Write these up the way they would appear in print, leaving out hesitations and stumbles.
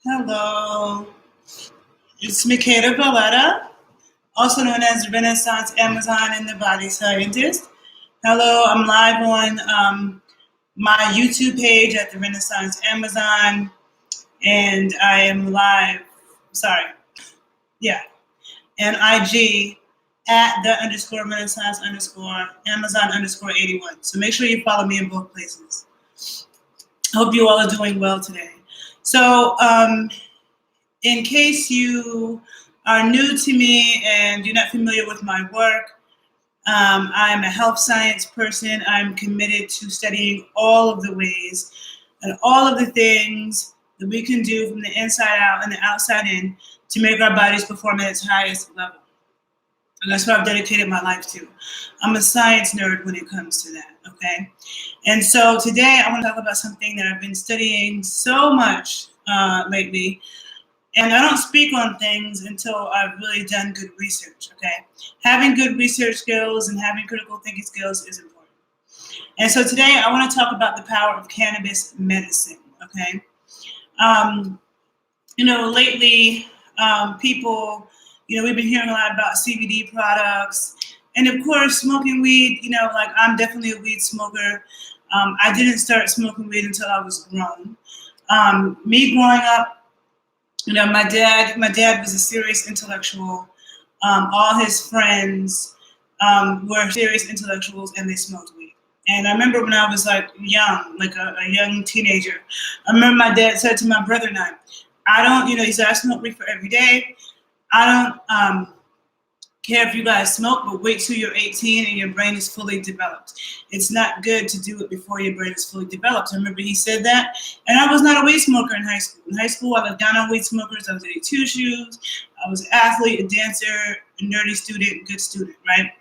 Hello, it's Makeda Voletta, also known as Renaissance Amazon and the Body Scientist. Hello, I'm live on my YouTube page at the Renaissance Amazon, and I am live, and IG at the_Renaissance_Amazon_81. So make sure you follow me in both places. I hope you all are doing well today. So, in case you are new to me and you're not familiar with my work, I'm a health science person. I'm committed to studying all of the ways and all of the things that we can do from the inside out and the outside in to make our bodies perform at its highest level. And that's what I've dedicated my life to. I'm a science nerd when it comes to that, okay? And so today I want to talk about something that I've been studying so much lately. And I don't speak on things until I've really done good research, okay? Having good research skills and having critical thinking skills is important. And so today I want to talk about the power of cannabis medicine, okay? Lately, people, we've been hearing a lot about CBD products. And of course, smoking weed, I'm definitely a weed smoker. I didn't start smoking weed until I was grown. Me growing up, my dad was a serious intellectual. All his friends were serious intellectuals, and they smoked weed. And I remember when I was young, a young teenager, I remember my dad said to my brother and he said, I smoke weed for every day. I don't care if you guys smoke, but wait till you're 18 and your brain is fully developed. It's not good to do it before your brain is fully developed. I remember he said that, and I was not a weed smoker in high school. In high school, I looked down on weed smokers. I was at two shoes. I was an athlete, a dancer, a nerdy student, good student, right?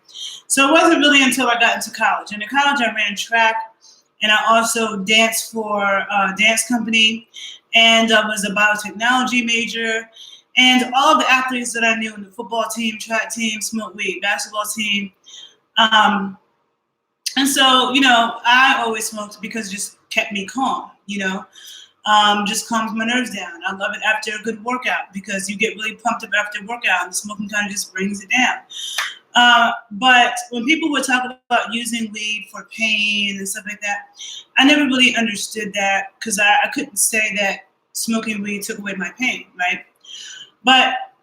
So it wasn't really until I got into college. And in college, I ran track, and I also danced for a dance company, and I was a biotechnology major. And all of the athletes that I knew in the football team, track team, smoked weed, basketball team. And so, I always smoked because it just kept me calm, just calms my nerves down. I love it after a good workout because you get really pumped up after a workout and the smoking kind of just brings it down. But when people would talk about using weed for pain and stuff like that, I never really understood that because I couldn't say that smoking weed took away my pain, right? But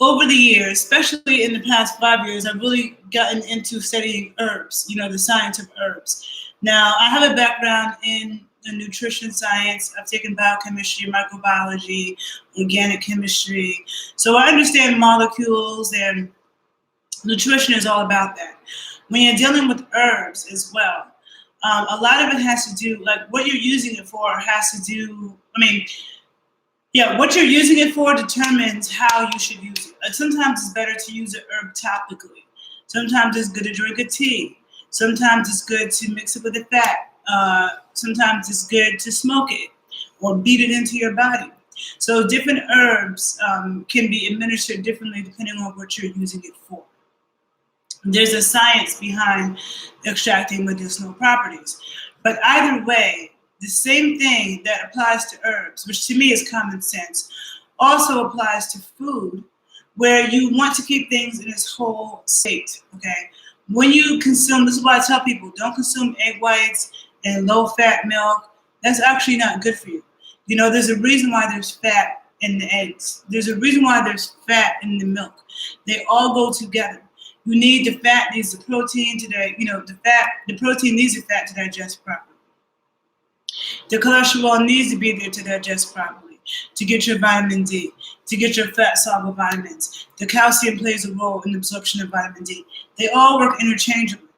over the years, especially in the past 5 years, I've really gotten into studying herbs, the science of herbs. Now, I have a background in the nutrition science. I've taken biochemistry, microbiology, organic chemistry. So I understand molecules, and nutrition is all about that. When you're dealing with herbs as well, a lot of it has to do, what you're using it for has to do, what you're using it for determines how you should use it. Sometimes it's better to use an herb topically. Sometimes it's good to drink a tea. Sometimes it's good to mix it with a fat. Sometimes it's good to smoke it or beat it into your body. So different herbs can be administered differently depending on what you're using it for. There's a science behind extracting medicinal properties. But either way, the same thing that applies to herbs, which to me is common sense, also applies to food, where you want to keep things in its whole state, okay? When you consume, this is why I tell people, don't consume egg whites and low-fat milk. That's actually not good for you. There's a reason why there's fat in the eggs. There's a reason why there's fat in the milk. They all go together. You need the fat, needs the protein the protein needs the fat to digest properly. The cholesterol needs to be there to digest properly, to get your vitamin D, to get your fat-soluble vitamins. The calcium plays a role in the absorption of vitamin D. They all work interchangeably.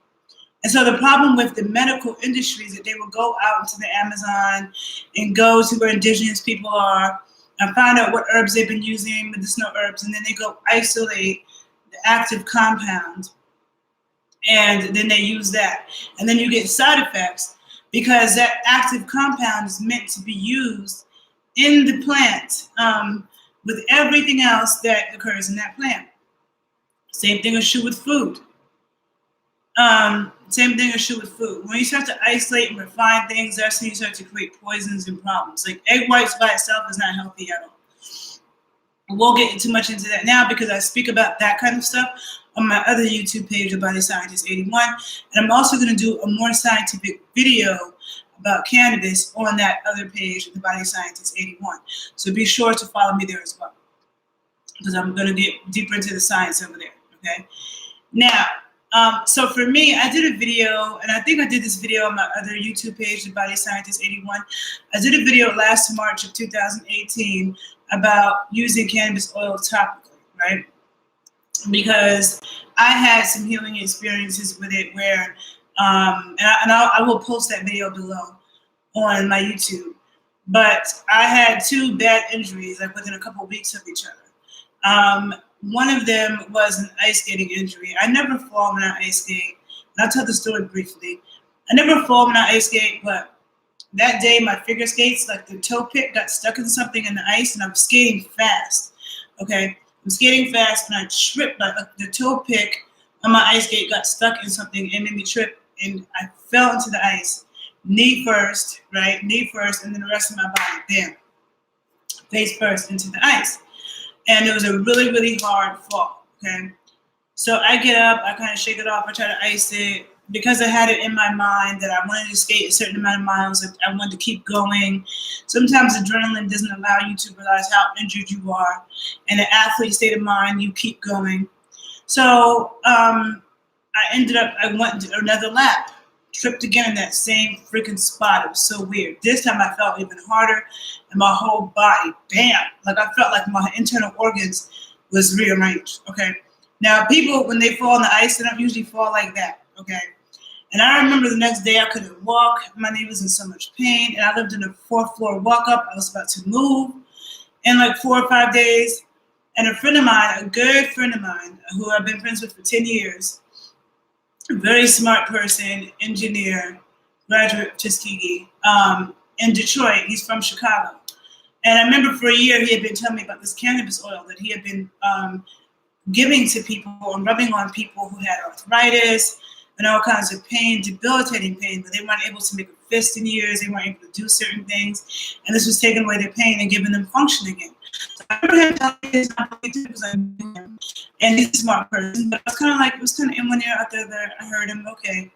And so the problem with the medical industry is that they will go out into the Amazon and go to where indigenous people are and find out what herbs they've been using, medicinal herbs, and then they go isolate the active compound, and then they use that. And then you get side effects because that active compound is meant to be used in the plant with everything else that occurs in that plant. Same thing is true with food. Same thing is true with food. When you start to isolate and refine things, that's when you start to create poisons and problems. Like egg whites by itself is not healthy at all. We'll get too much into that now because I speak about that kind of stuff on my other YouTube page, The Body Scientist 81. And I'm also going to do a more scientific video about cannabis on that other page, The Body Scientist 81. So be sure to follow me there as well, because I'm going to get deeper into the science over there, okay? Now, so for me, I did a video, and I think I did this video on my other YouTube page, The Body Scientist 81. I did a video last March of 2018 about using cannabis oil topically, right? Because I had some healing experiences with it where, I will post that video below on my YouTube. But I had 2 bad injuries, like within a couple of weeks of each other. One of them was an ice skating injury. I never fall when I ice skate. And I'll tell the story briefly. I never fall when I ice skate, but that day my figure skates, like the toe pick, got stuck in something in the ice, and I'm skating fast. Okay, I'm skating fast, and I tripped. Like the toe pick on my ice skate got stuck in something and made me trip, and I fell into the ice, knee first, right? Knee first, and then the rest of my body, bam, face first into the ice. And it was a really, really hard fall, okay? So I get up, I kind of shake it off, I try to ice it. Because I had it in my mind that I wanted to skate a certain amount of miles, I wanted to keep going. Sometimes adrenaline doesn't allow you to realize how injured you are. In an athlete state of mind, you keep going. So I went another lap, tripped again in that same freaking spot. It was so weird. This time I felt even harder, and my whole body, bam, like I felt like my internal organs was rearranged, okay? Now, people, when they fall on the ice, they don't usually fall like that, okay? And I remember the next day I couldn't walk. My knee was in so much pain, and I lived in a 4th floor walk-up. I was about to move in like 4 or 5 days. And a friend of mine, a good friend of mine, who I've been friends with for 10 years, a very smart person, engineer, graduate of Tuskegee, in Detroit. He's from Chicago. And I remember for a year he had been telling me about this cannabis oil that he had been giving to people and rubbing on people who had arthritis and all kinds of pain, debilitating pain, but they weren't able to make a fist in years. They weren't able to do certain things. And this was taking away their pain and giving them function again. So I remember him telling me this, because I knew him, and he's a smart person. But it was kind of in one ear out there. I heard him, okay.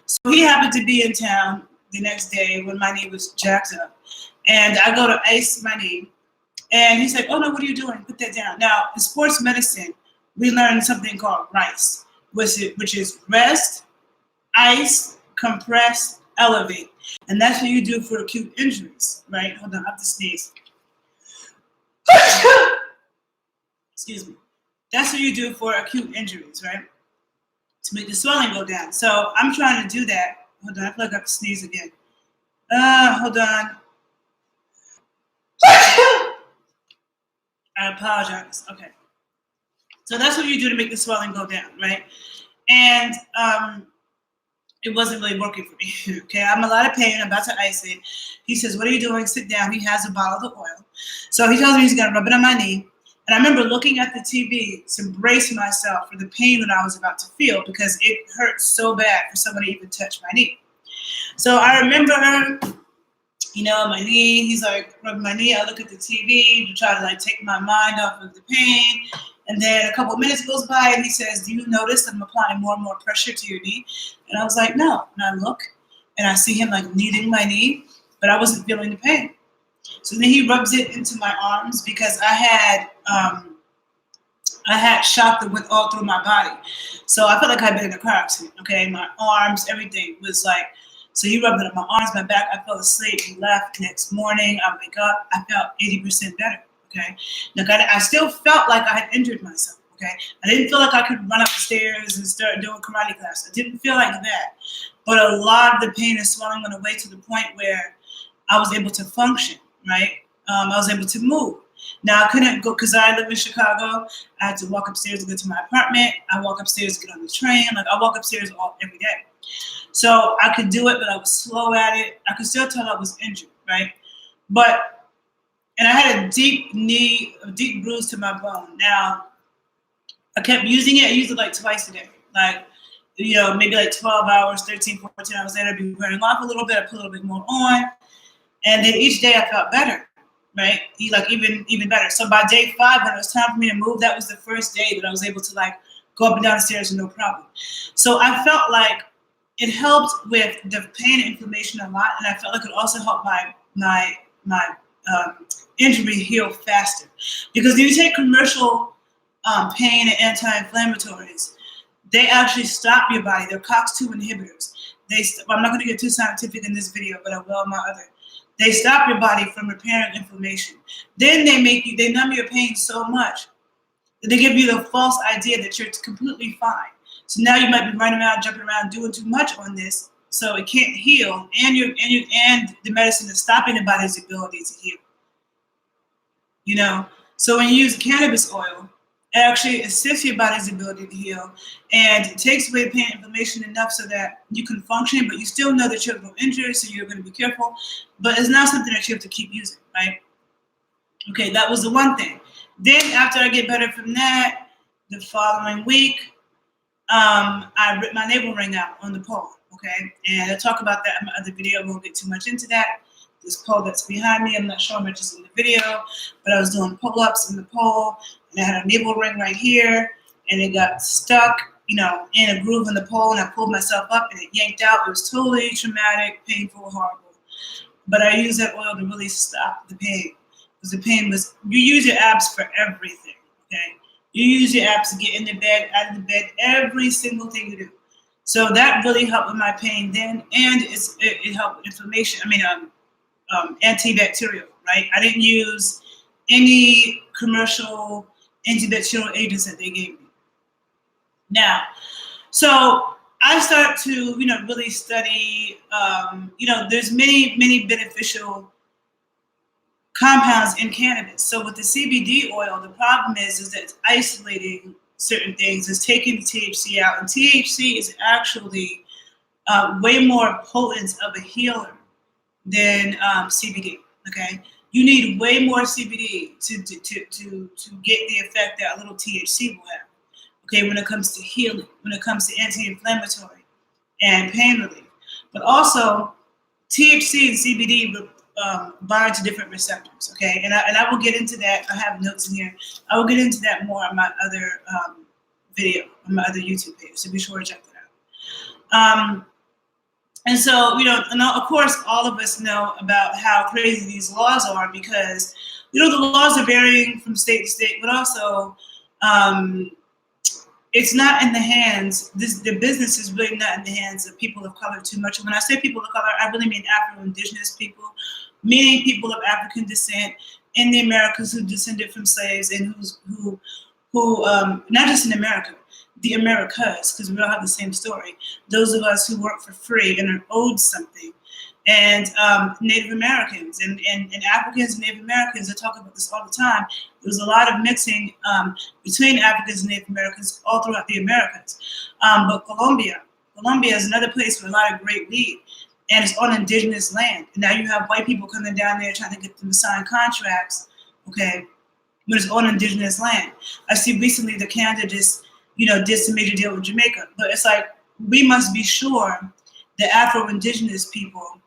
So he happened to be in town the next day when my knee was jacked up. And I go to ice my knee. And he's like, oh, no, what are you doing? Put that down. Now, in sports medicine, we learned something called RICE, which is rest, ice, compress, elevate. And that's what you do for acute injuries, right? Hold on, I have to sneeze. Excuse me. That's what you do for acute injuries, right? To make the swelling go down. So I'm trying to do that. Hold on, I feel like I have to sneeze again. Hold on. I apologize. Okay. So that's what you do to make the swelling go down, right? And it wasn't really working for me. Okay, I'm in a lot of pain. I'm about to ice it. He says, what are you doing? Sit down. He has a bottle of the oil. So he tells me he's going to rub it on my knee. And I remember looking at the TV to brace myself for the pain that I was about to feel, because it hurt so bad for somebody to even touch my knee. So I remember, my knee, he's like rubbing my knee. I look at the TV to try to take my mind off of the pain. And then a couple of minutes goes by and he says, do you notice that I'm applying more and more pressure to your knee? And I was like, no. And I look and I see him kneading my knee, but I wasn't feeling the pain. So then he rubs it into my arms, because I had shock that went all through my body. So I felt like I'd been in a car accident, okay? My arms, everything was so he rubbed it on my arms, my back. I fell asleep. He left. Next morning, I wake up. I felt 80% better, okay? Look, I still felt like I had injured myself, okay? I didn't feel like I could run up the stairs and start doing karate class. I didn't feel like that. But a lot of the pain and swelling went away to the point where I was able to function, right? I was able to move. Now, I couldn't go, because I live in Chicago. I had to walk upstairs to get to my apartment. I walk upstairs to get on the train. I walk upstairs every day. So I could do it, but I was slow at it. I could still tell I was injured, right? And I had a deep bruise to my bone. Now, I kept using it. I used it twice a day. maybe like 12 hours, 13, 14 hours later, I'd be wearing off a little bit, I put a little bit more on. And then each day I felt better, right? Even better. So by day 5, when it was time for me to move, that was the first day that I was able to like go up and down the stairs with no problem. So I felt like it helped with the pain and inflammation a lot, and I felt like it also helped my injury heal faster. Because if you take commercial pain and anti-inflammatories, they actually stop your body. They're COX-2 inhibitors. I'm not going to get too scientific in this video, but I will in my other. They stop your body from repairing inflammation. Then they numb your pain so much that they give you the false idea that you're completely fine. So now you might be running around, jumping around, doing too much on this, so it can't heal, and the medicine is stopping the body's ability to heal. So when you use cannabis oil, it actually assists your body's ability to heal, and it takes away pain and inflammation enough so that you can function, but you still know that you're a little injured, so you're going to be careful. But it's not something that you have to keep using, right? Okay, that was the one thing. Then after I get better from that, the following week, I ripped my navel ring out on the pole, okay? And I'll talk about that in my other video. I won't get too much into that. This pole that's behind me, I'm not sure how much is in the video, but I was doing pull-ups in the pole, and I had a navel ring right here, and it got stuck, in a groove in the pole, and I pulled myself up, and it yanked out. It was totally traumatic, painful, horrible. But I used that oil to really stop the pain, because the pain was, you use your abs for everything, okay? You use your abs to get in the bed, out of the bed, every single thing you do. So that really helped with my pain then, and it helped with inflammation. Antibacterial, right? I didn't use any commercial antibacterial agents that they gave me. Now, so I start to, really study, there's many beneficial compounds in cannabis. So with the CBD oil, the problem is that it's isolating certain things. It's taking the THC out, and THC is actually way more potent of a healer than CBD. Okay, you need way more CBD to get the effect that a little THC will have. Okay, when it comes to healing, when it comes to anti-inflammatory and pain relief, but also THC and CBD bind to different receptors. Okay, and I will get into that. I have notes in here. I will get into that more on my other video, on my other YouTube page. So be sure to check that out. And so, and of course, all of us know about how crazy these laws are because, the laws are varying from state to state, but also it's not in the hands, the business is really not in the hands of people of color too much. And when I say people of color, I really mean Afro-Indigenous people, meaning people of African descent in the Americas who descended from slaves and who not just in America, the Americas, because we all have the same story. Those of us who work for free and are owed something, and Native Americans and Africans and Native Americans. I talk about this all the time. There's a lot of mixing between Africans and Native Americans all throughout the Americas. But Colombia is another place with a lot of great weed, and it's on indigenous land. And now you have white people coming down there trying to get them to sign contracts, okay, but it's on indigenous land. I see recently that Canada just did some major deal with Jamaica. But it's like, we must be sure that Afro-Indigenous people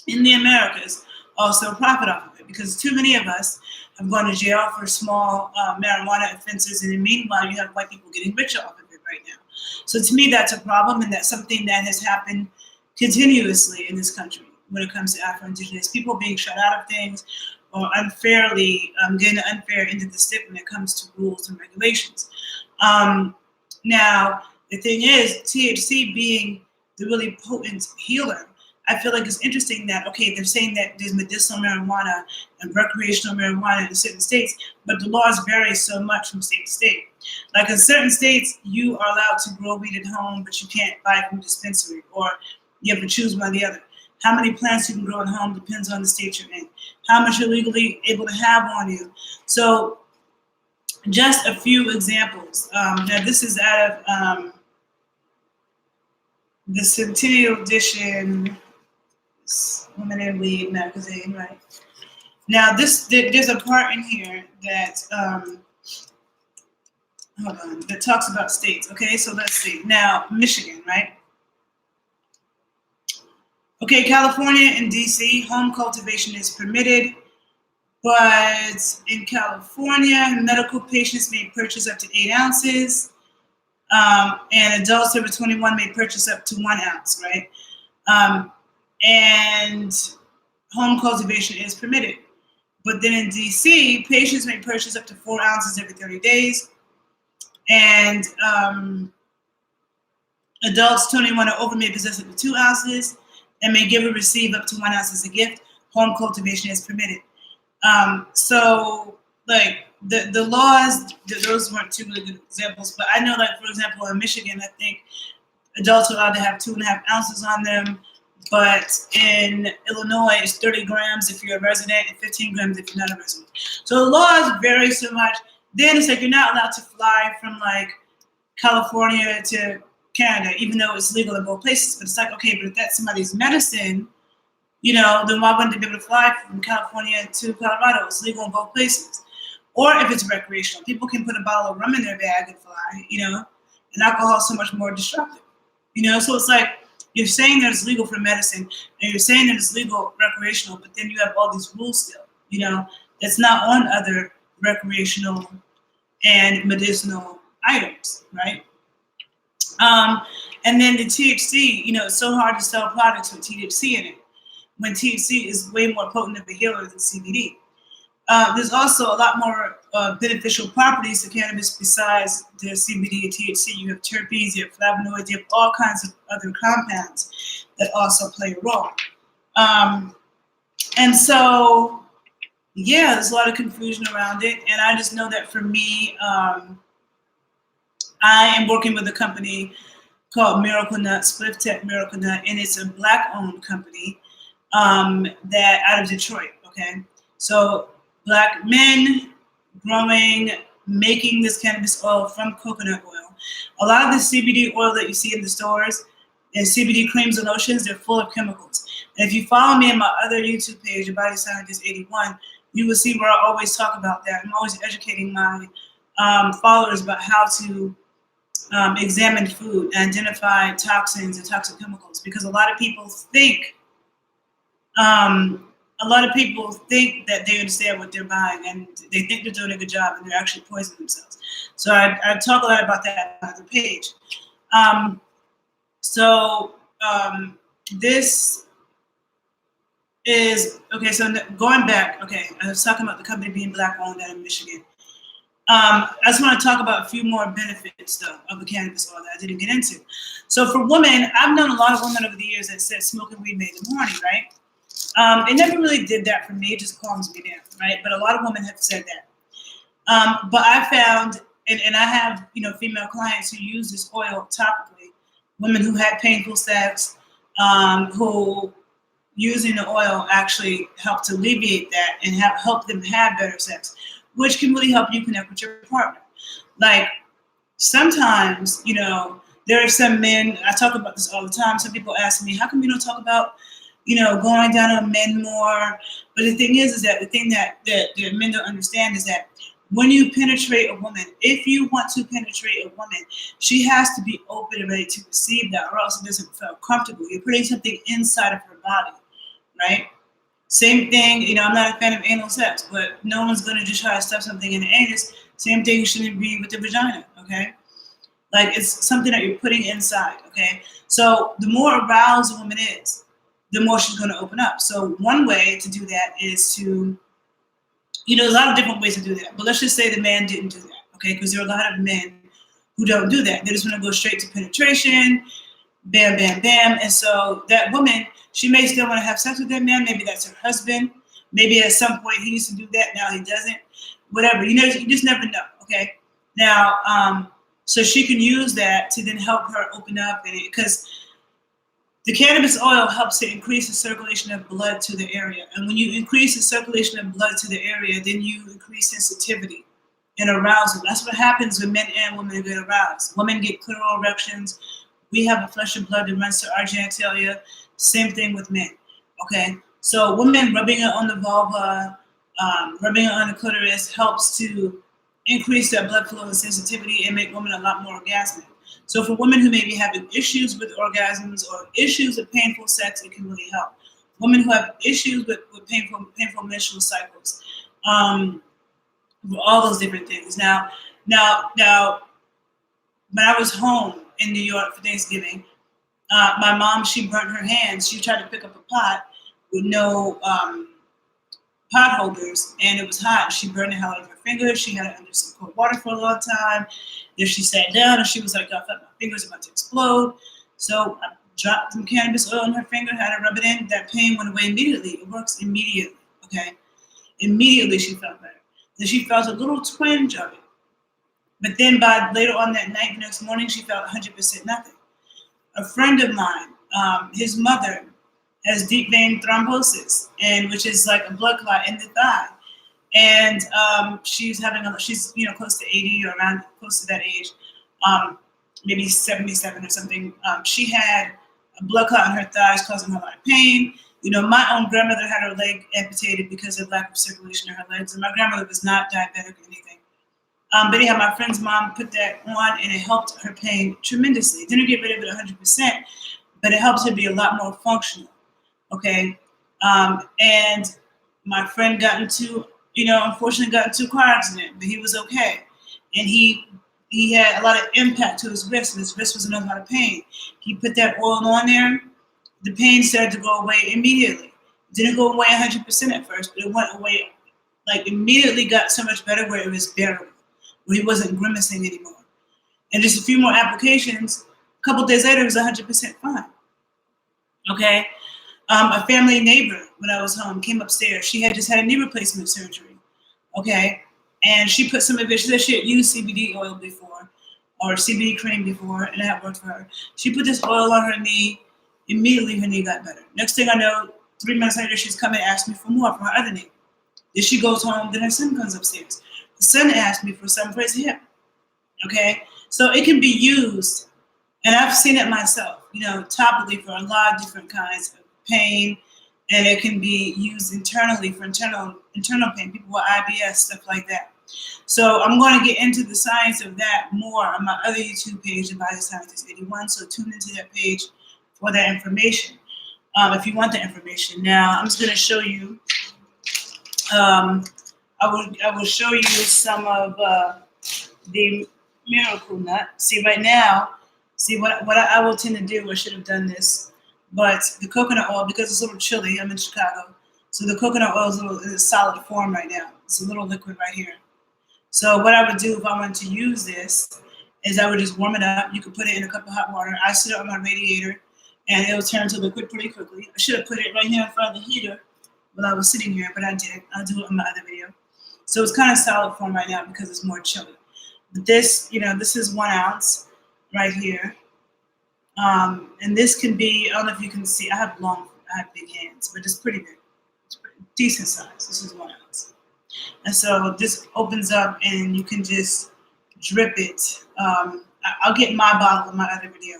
in the Americas also profit off of it, because too many of us have gone to jail for small marijuana offenses, and meanwhile you have white people getting rich off of it right now. So to me, that's a problem, and that's something that has happened continuously in this country when it comes to Afro-Indigenous people being shut out of things or unfairly getting an unfair end of the stick when it comes to rules and regulations. Now, the thing is, THC being the really potent healer, I feel like it's interesting that, okay, they're saying that there's medicinal marijuana and recreational marijuana in certain states, but the laws vary so much from state to state. Like in certain states, you are allowed to grow weed at home, but you can't buy it from a dispensary, or you have to choose one or the other. How many plants you can grow at home depends on the state you're in. How much you're legally able to have on you. So just a few examples. Now this is out of the Centennial Edition Women in Weed magazine, right? Now there's a part in here that hold on, that talks about states. Okay, so let's see. Now, Michigan, right? Okay, California and DC, home cultivation is permitted, but in California, medical patients may purchase up to 8 ounces, and adults over 21 may purchase up to 1 ounce, right? And home cultivation is permitted. But then in DC, patients may purchase up to 4 ounces every 30 days, and adults 21 or over may possess up to 2 ounces and may give or receive up to 1 ounce as a gift. Home cultivation is permitted. So, like, the laws, those weren't two really good examples, but I know, like, for example, in Michigan, I think adults are allowed to have 2.5 ounces on them, but in Illinois, it's 30 grams if you're a resident and 15 grams if you're not a resident. So the laws vary so much. Then it's like you're not allowed to fly from, like, California to Canada, even though it's legal in both places. But it's like, okay, but if that's somebody's medicine, then why wouldn't they be able to fly from California to Colorado? It's legal in both places. Or if it's recreational, people can put a bottle of rum in their bag and fly, and alcohol is so much more destructive, So it's like you're saying that it's legal for medicine and you're saying that it's legal recreational, but then you have all these rules still, that's not on other recreational and medicinal items, right? And then the THC, it's so hard to sell products with THC in it, when THC is way more potent of a healer than CBD. There's also a lot more beneficial properties to cannabis besides the CBD and THC. You have terpenes, you have flavonoids, you have all kinds of other compounds that also play a role. And so, yeah, there's a lot of confusion around it. And I just know that for me, I am working with a company called Miracle Nut, Spliff Tech Miracle Nut, and it's a Black-owned company that out of Detroit, okay? So Black men growing, making this cannabis oil from coconut oil. A lot of the CBD oil that you see in the stores and CBD creams and lotions, they're full of chemicals. And if you follow me on my other YouTube page, Your Body Scientist 81, you will see where I always talk about that. I'm always educating my followers about how to examine food, identify toxins and toxic chemicals, because a lot of people think that they understand what they're buying, and they think they're doing a good job, and they're actually poisoning themselves. So I talk a lot about that on the page. This is, okay, so going back, okay, I was talking about the company being Black-owned out in Michigan. I just want to talk about a few more benefits, though, of the cannabis oil that I didn't get into. So for women, I've known a lot of women over the years that said smoking weed made them horny, right? It never really did that for me. It just calms me down, right? But a lot of women have said that. But I found, and I have, female clients who use this oil topically, women who had painful sex, who using the oil actually helped to alleviate that and help them have better sex, which can really help you connect with your partner. Like, sometimes, there are some men, I talk about this all the time. Some people ask me, how come you don't talk about, going down on men more? But the thing is that the thing that men don't understand is that when you penetrate a woman, if you want to penetrate a woman, she has to be open and ready to receive that, or else it doesn't feel comfortable. You're putting something inside of her body, right? Same thing, I'm not a fan of anal sex, but no one's going to just try to stuff something in the anus. Same thing shouldn't be with the vagina, okay? Like, it's something that you're putting inside, okay? So the more aroused a woman is, the more she's going to open up. So one way to do that is to, there's a lot of different ways to do that. But let's just say the man didn't do that, okay? Because there are a lot of men who don't do that. They just want to go straight to penetration, bam, bam, bam. And so that woman, she may still want to have sex with that man. Maybe that's her husband. Maybe at some point he used to do that. Now he doesn't. Whatever. You just never know, okay? Now, so she can use that to then help her open up. Because the cannabis oil helps to increase the circulation of blood to the area. And when you increase the circulation of blood to the area, then you increase sensitivity and arousal. That's what happens when men and women get aroused. Women get clitoral erections. We have a flush of blood that runs to our genitalia. Same thing with men, okay? So women rubbing it on the vulva, rubbing it on the clitoris helps to increase their blood flow and sensitivity and make women a lot more orgasmic. So for women who may be having issues with orgasms or issues with painful sex, it can really help. Women who have issues with painful menstrual cycles, all those different things. Now, when I was home in New York for Thanksgiving, my mom, she burnt her hands. She tried to pick up a pot with no pot holders, and it was hot. She burned the hell out of her fingers. She had it under some cold water for a long time. Then she sat down, and she was like, I felt my fingers about to explode. So I dropped some cannabis oil on her finger, had her rub it in. That pain went away immediately. It works immediately, okay? Immediately she felt better. Then she felt a little twinge of it. But then by later on that night, the next morning, she felt 100% nothing. A friend of mine, his mother has deep vein thrombosis, and which is like a blood clot in the thigh. And she's having she's close to 80 or around close to that age, maybe 77 or something. She had a blood clot in her thighs causing her a lot of pain. My own grandmother had her leg amputated because of lack of circulation in her legs, and my grandmother was not diabetic or anything. But anyhow, my friend's mom put that on, and it helped her pain tremendously. It didn't get rid of it 100%, but it helps her be a lot more functional. Okay, and my friend unfortunately got into a car accident, but he was okay, and he had a lot of impact to his wrist, and his wrist was in a lot of pain. He put that oil on there. The pain started to go away immediately. It didn't go away 100% at first, but it went away, like immediately got so much better where it was bearable, where he wasn't grimacing anymore. And just a few more applications, a couple days later, it was 100% fine. Okay? A family neighbor, when I was home, came upstairs. She had just had a knee replacement surgery. Okay? And she put some of it, she said she had used CBD oil before, or CBD cream before, and that worked for her. She put this oil on her knee. Immediately, her knee got better. Next thing I know, 3 months later, she's coming and asked me for more for her other knee. Then she goes home, then her son comes upstairs. The son asked me for some for his hip. Okay? So it can be used, and I've seen it myself, topically for a lot of different kinds of pain, and it can be used internally for internal pain, people with IBS, stuff like that. So I'm going to get into the science of that more on my other YouTube page, The Body Scientist 81, so tune into that page for that information, if you want the information. Now, I'm just going to show you, I will show you some of the miracle nut. See, right now, what I will tend to do, I should have done this, but the coconut oil, because it's a little chilly, I'm in Chicago, so the coconut oil is in a solid form right now. It's a little liquid right here. So what I would do if I wanted to use this is I would just warm it up. You could put it in a cup of hot water. I sit it on my radiator, and it'll turn to liquid pretty quickly. I should have put it right here in front of the heater while I was sitting here, but I didn't. I'll do it in my other video. So it's kind of solid form right now because it's more chilly. But this, this is 1 ounce right here. And this can be, I don't know if you can see, I have big hands, but it's pretty big. It's pretty decent size. This is 1 ounce. And so this opens up and you can just drip it. I'll get my bottle in my other video.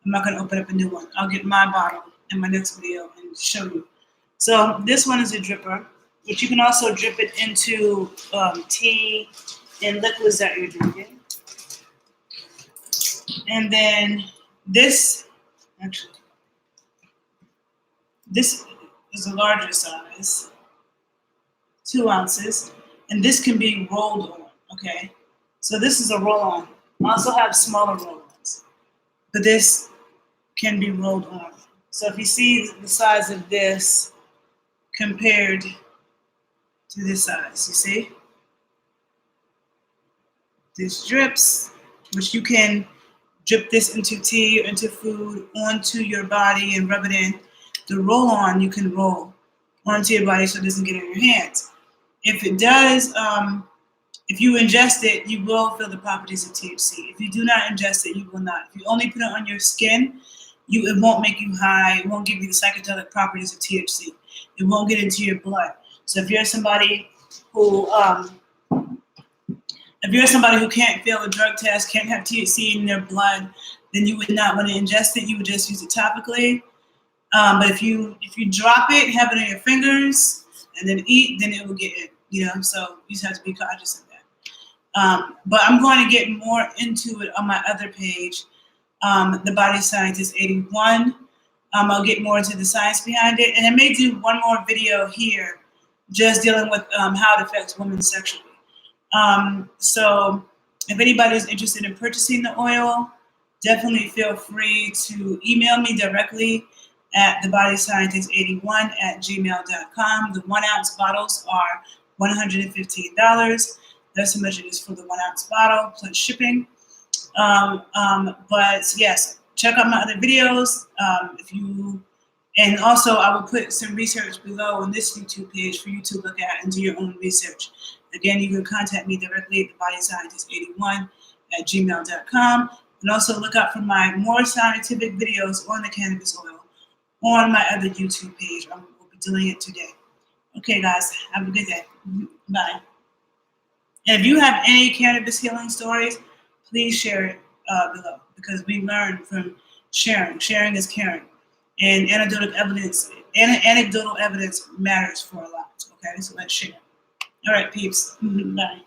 I'm not going to open up a new one. I'll get my bottle in my next video and show you. So this one is a dripper, but you can also drip it into tea and liquids that you're drinking. And then this is a larger size, 2 ounces, and this can be rolled on, okay? So this is a roll-on. I also have smaller roll-ons, but this can be rolled on. So if you see the size of this compared to this size, you see? This drips, which you can drip this into tea or into food, onto your body and rub it in. The roll-on, you can roll onto your body so it doesn't get in your hands. If it does, if you ingest it, you will feel the properties of THC. If you do not ingest it, you will not. If you only put it on your skin, it won't make you high. It won't give you the psychedelic properties of THC. It won't get into your blood. So if you're somebody who can't fail a drug test, can't have THC in their blood, then you would not want to ingest it. You would just use it topically. But if you drop it, have it on your fingers, and then eat, then it will get in. So you just have to be conscious of that. But I'm going to get more into it on my other page, The Body Scientist 81. I'll get more into the science behind it. And I may do one more video here just dealing with how it affects women sexually. So if anybody's interested in purchasing the oil, definitely feel free to email me directly at thebodyscientist81@gmail.com. The 1 ounce bottles are $115. That's how much it is for the 1 ounce bottle plus shipping. But yes, check out my other videos. And also I will put some research below on this YouTube page for you to look at and do your own research. Again, you can contact me directly at thebodyscientist81@gmail.com. And also look out for my more scientific videos on the cannabis oil on my other YouTube page. I will be doing it today. Okay, guys, have a good day. Bye. And if you have any cannabis healing stories, please share it below, because we learn from sharing. Sharing is caring. And anecdotal evidence matters for a lot. Okay, so let's share. All right, peeps. Bye.